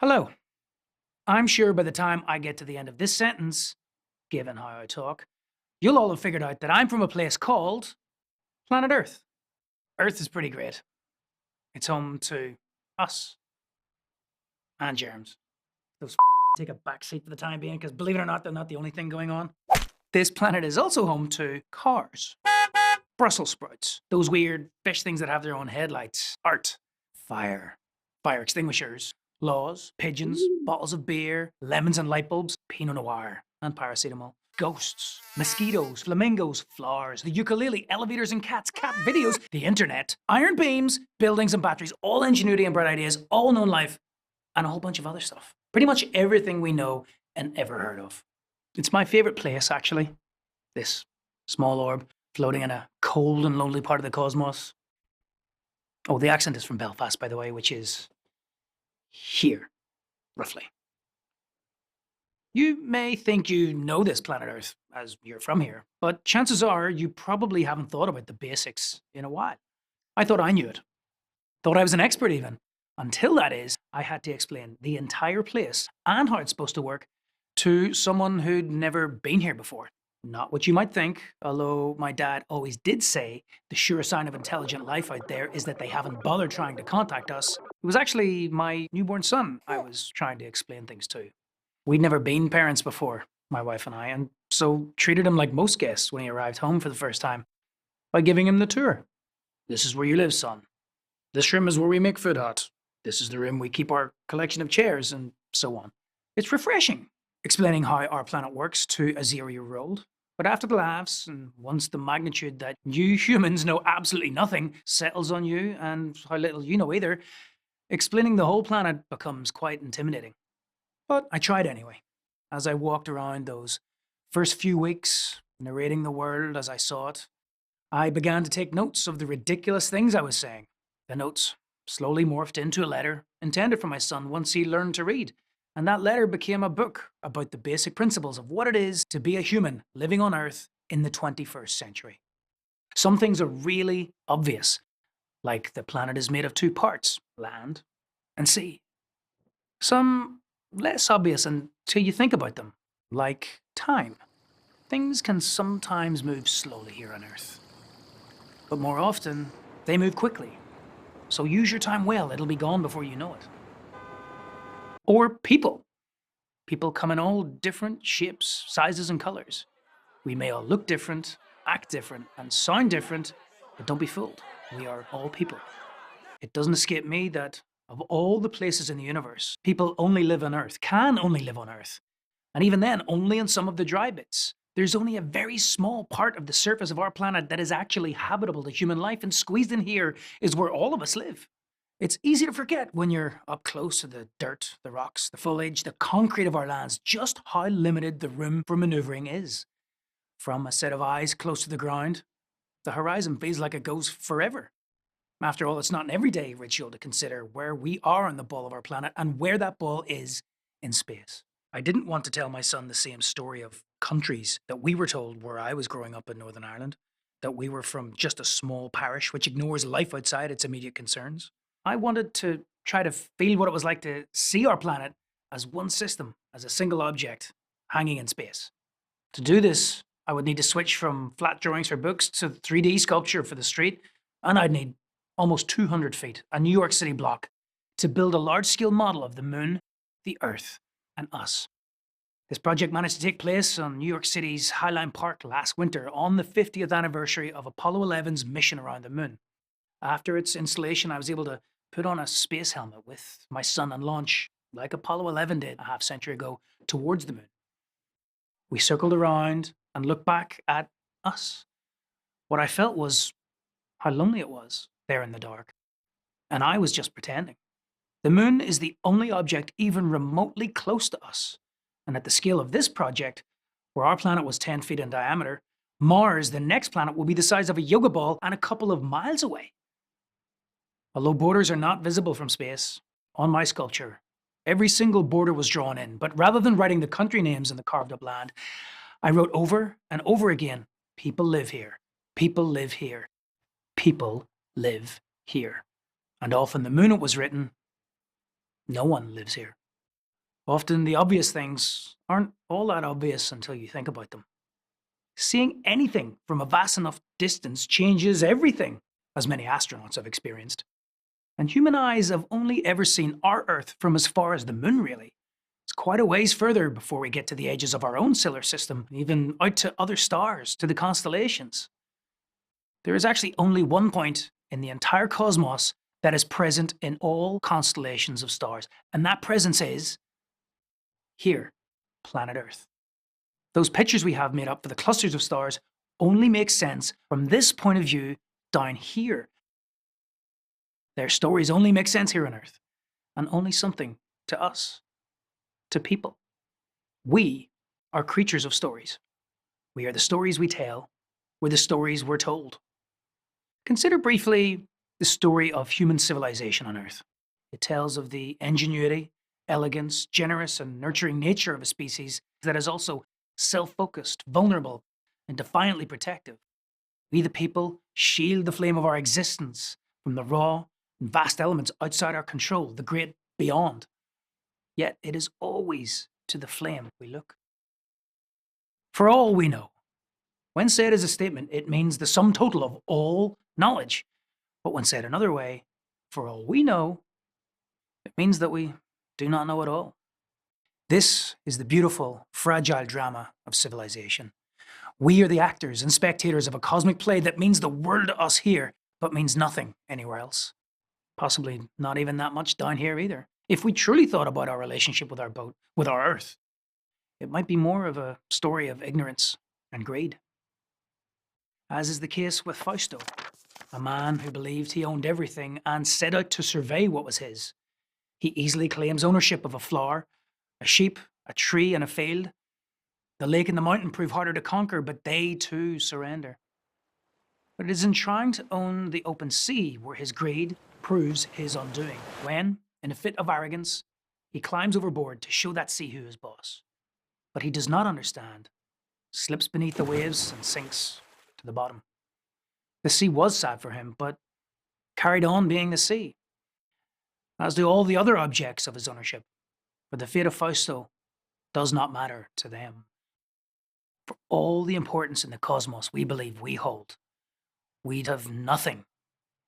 Hello. I'm sure by the time I get to the end of this sentence, given how I talk, you'll all have figured out that I'm from a place called planet Earth. Earth is pretty great. It's home to us and germs. Those take a back seat for the time being because believe it or not, they're not the only thing going on. This planet is also home to cars, Brussels sprouts, those weird fish things that have their own headlights, art, fire, fire extinguishers, laws, pigeons, bottles of beer, lemons and light bulbs, Pinot Noir and paracetamol, ghosts, mosquitoes, flamingos, flowers, the ukulele, elevators and cats, cat videos, the internet, iron beams, buildings and batteries, all ingenuity and bright ideas, all known life, and a whole bunch of other stuff. Pretty much everything we know and ever heard of. It's my favorite place, actually. This small orb floating in a cold and lonely part of the cosmos. Oh, the accent is from Belfast, by the way, which is here, roughly. You may think you know this planet Earth, as you're from here, but chances are you probably haven't thought about the basics in a while. I thought I knew it. Thought I was an expert even. Until that is, I had to explain the entire place and how it's supposed to work to someone who'd never been here before. Not what you might think, although my dad always did say the sure sign of intelligent life out there is that they haven't bothered trying to contact us. It was actually my newborn son I was trying to explain things to. We'd never been parents before, my wife and I, and so treated him like most guests when he arrived home for the first time, by giving him the tour. This is where you live, son. This room is where we make food hot. This is the room we keep our collection of chairs, and so on. It's refreshing, explaining how our planet works to a 0-year-old. But after the laughs, and once the magnitude that you humans know absolutely nothing settles on you, and how little you know either, explaining the whole planet becomes quite intimidating. But I tried anyway. As I walked around those first few weeks, narrating the world as I saw it, I began to take notes of the ridiculous things I was saying. The notes slowly morphed into a letter intended for my son once he learned to read. And that letter became a book about the basic principles of what it is to be a human living on Earth in the 21st century. Some things are really obvious, like the planet is made of two parts, land and sea. Some less obvious until you think about them, like time. Things can sometimes move slowly here on Earth, but more often, they move quickly. So use your time well, it'll be gone before you know it. Or people. People come in all different shapes, sizes, and colors. We may all look different, act different, and sound different, but don't be fooled. We are all people. It doesn't escape me that of all the places in the universe, people only live on Earth, can only live on Earth. And even then, only in some of the dry bits. There's only a very small part of the surface of our planet that is actually habitable to human life, and squeezed in here is where all of us live. It's easy to forget when you're up close to the dirt, the rocks, the foliage, the concrete of our lands, just how limited the room for maneuvering is. From a set of eyes close to the ground, the horizon feels like it goes forever. After all, it's not an everyday ritual to consider where we are on the ball of our planet and where that ball is in space. I didn't want to tell my son the same story of countries that we were told where I was growing up in Northern Ireland, that we were from just a small parish which ignores life outside its immediate concerns. I wanted to try to feel what it was like to see our planet as one system, as a single object hanging in space. To do this, I would need to switch from flat drawings for books to 3D sculpture for the street, and I'd need almost 200 feet, a New York City block, to build a large-scale model of the moon, the Earth, and us. This project managed to take place on New York City's Highline Park last winter on the 50th anniversary of Apollo 11's mission around the moon. After its installation, I was able to put on a space helmet with my son and launch, like Apollo 11 did a half-century ago, towards the moon. We circled around and looked back at us. What I felt was how lonely it was there in the dark. And I was just pretending. The moon is the only object even remotely close to us. And at the scale of this project, where our planet was 10 feet in diameter, Mars, the next planet, will be the size of a yoga ball and a couple of miles away. Although borders are not visible from space, on my sculpture, every single border was drawn in, but rather than writing the country names in the carved up land, I wrote over and over again, people live here, people live here, people live here. And off on the moon it was written, no one lives here. Often the obvious things aren't all that obvious until you think about them. Seeing anything from a vast enough distance changes everything, as many astronauts have experienced. And human eyes have only ever seen our Earth from as far as the moon, really. It's quite a ways further before we get to the edges of our own solar system, even out to other stars, to the constellations. There is actually only one point in the entire cosmos that is present in all constellations of stars, and that presence is here, planet Earth. Those pictures we have made up for the clusters of stars only make sense from this point of view down here. Their stories only make sense here on Earth, and only something to us, to people. We are creatures of stories. We are the stories we tell. We're the stories we're told. Consider briefly the story of human civilization on Earth. It tells of the ingenuity, elegance, generous, and nurturing nature of a species that is also self-focused, vulnerable, and defiantly protective. We, the people, shield the flame of our existence from the raw and vast elements outside our control, the great beyond. Yet it is always to the flame we look. For all we know, when said as a statement, it means the sum total of all knowledge. But when said another way, for all we know, it means that we do not know at all. This is the beautiful, fragile drama of civilization. We are the actors and spectators of a cosmic play that means the world to us here, but means nothing anywhere else. Possibly not even that much down here either. If we truly thought about our relationship with our boat, with our Earth, it might be more of a story of ignorance and greed. As is the case with Fausto, a man who believed he owned everything and set out to survey what was his. He easily claims ownership of a flower, a sheep, a tree, and a field. The lake and the mountain prove harder to conquer, but they too surrender. But it is in trying to own the open sea where his greed proves his undoing, when, in a fit of arrogance, he climbs overboard to show that sea who is boss. But he does not understand, slips beneath the waves and sinks to the bottom. The sea was sad for him, but carried on being the sea, as do all the other objects of his ownership, for the fate of Fausto does not matter to them. For all the importance in the cosmos we believe we hold, we'd have nothing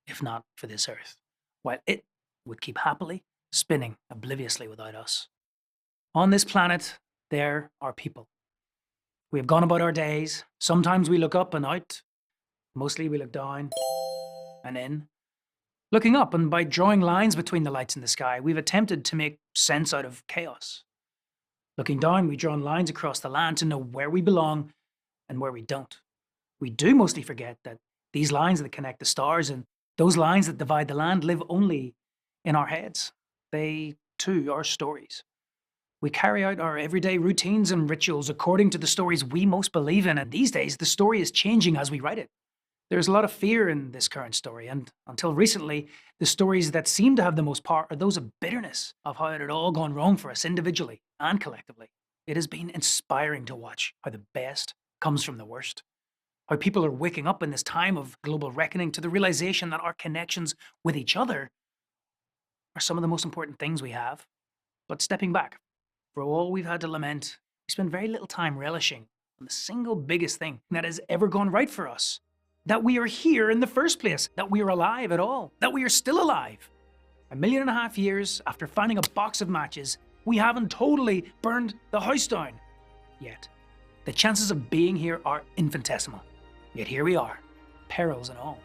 if not for this Earth, while it would keep happily spinning obliviously without us. On this planet, there are people. We have gone about our days. Sometimes we look up and out. Mostly we look down and in. Looking up, and by drawing lines between the lights in the sky, we've attempted to make sense out of chaos. Looking down, we've drawn lines across the land to know where we belong and where we don't. We do mostly forget that these lines that connect the stars and those lines that divide the land live only in our heads. They, too, are stories. We carry out our everyday routines and rituals according to the stories we most believe in, and these days the story is changing as we write it. There's a lot of fear in this current story, and until recently, the stories that seem to have the most power are those of bitterness, of how it had all gone wrong for us individually and collectively. It has been inspiring to watch how the best comes from the worst, how people are waking up in this time of global reckoning to the realization that our connections with each other are some of the most important things we have. But stepping back, for all we've had to lament, we spend very little time relishing on the single biggest thing that has ever gone right for us. That we are here in the first place, that we are alive at all, that we are still alive. 1.5 million years after finding a box of matches, we haven't totally burned the house down yet. The chances of being here are infinitesimal. Yet here we are, perils and all.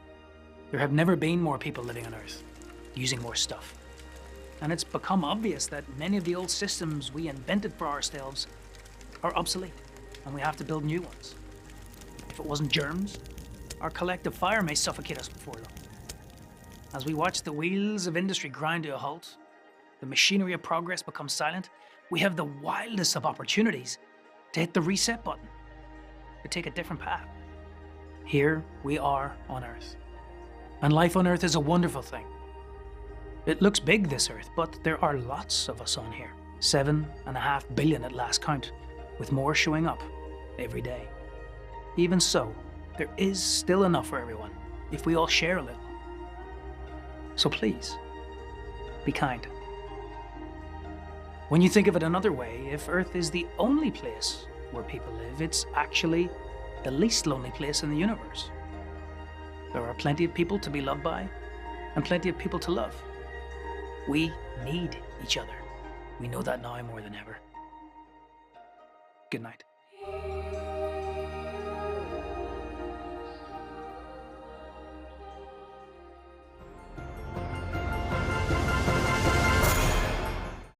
There have never been more people living on Earth, using more stuff. And it's become obvious that many of the old systems we invented for ourselves are obsolete, and we have to build new ones. If it wasn't germs, our collective fire may suffocate us before long. As we watch the wheels of industry grind to a halt, the machinery of progress becomes silent, we have the wildest of opportunities to hit the reset button, to take a different path. Here we are on Earth. And life on Earth is a wonderful thing. It looks big, this Earth, but there are lots of us on here. 7.5 billion at last count, with more showing up every day. Even so, there is still enough for everyone, if we all share a little. So please, be kind. When you think of it another way, if Earth is the only place where people live, it's actually the least lonely place in the universe. There are plenty of people to be loved by and plenty of people to love. We need each other. We know that now more than ever. Good night.